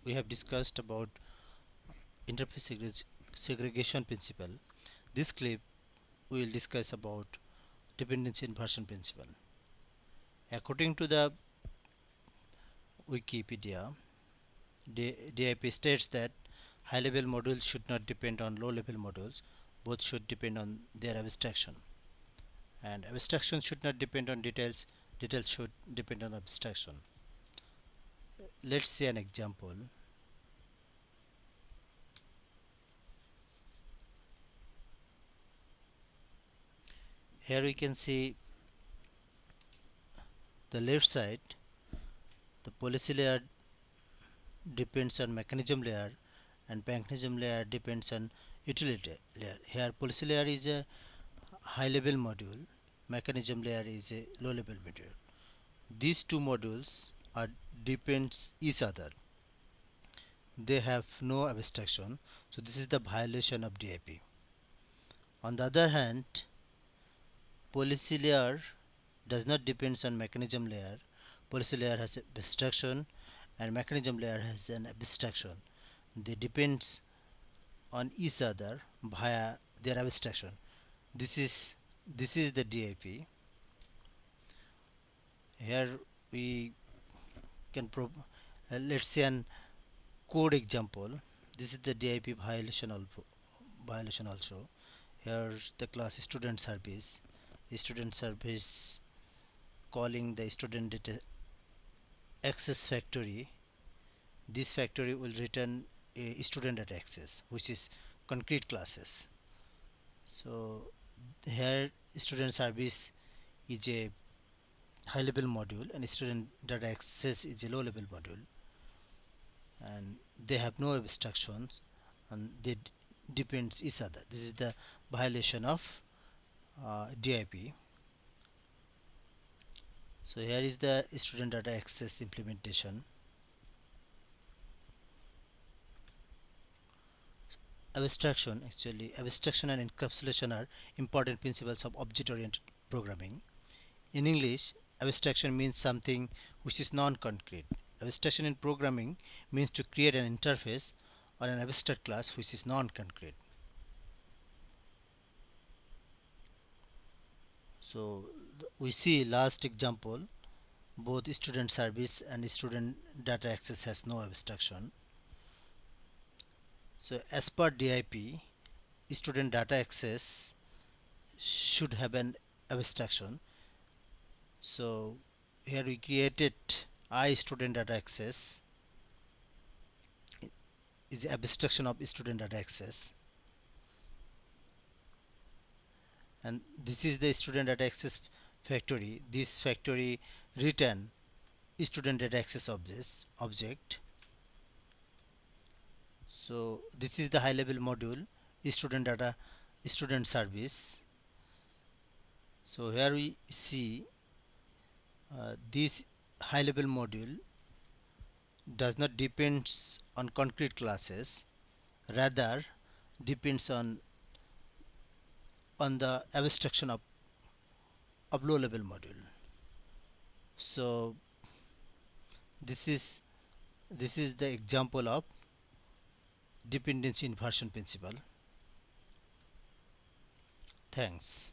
We have discussed about interface segregation principle. This clip we will discuss about dependency inversion principle. According to the Wikipedia, DIP states that high-level modules should not depend on low-level modules. Both should depend on their abstraction, and abstraction should not depend on details. Details should depend on abstraction. Let's see an example. Here we can see the left side. The policy layer depends on mechanism layer, and mechanism layer depends on utility layer. Here policy layer is a high level module, mechanism layer is a low level module. These two modules are depends each other. They have no abstraction, so this is the violation of DIP. On the other hand, policy layer does not depends on mechanism layer. Policy layer has abstraction and mechanism layer has an abstraction. They depends on each other via their abstraction. This is the DIP. Here we can let's see an code example. This is the DIP violation also. Here's the class student service. Student service calling the student data access factory. This factory will return a student data access, which is concrete classes. So here student service is a high level module and student data access is a low level module, and they have no abstractions and they depends each other. This is the violation of DIP. So here is the student data access implementation. Abstraction and encapsulation are important principles of object oriented programming. In English, abstraction means something which is non-concrete. Abstraction in programming means to create an interface or an abstract class which is non-concrete. So we see last example, both student service and student data access has no abstraction. So as per DIP, student data access should have an abstraction. So here we created I student data access is abstraction of student data access, and this is the student data access factory. This factory return student data access object. So this is the high level module student data student service. So here we see this high level module does not depends on concrete classes, rather depends on the abstraction of low level module. So this is the example of dependency inversion principle. Thanks.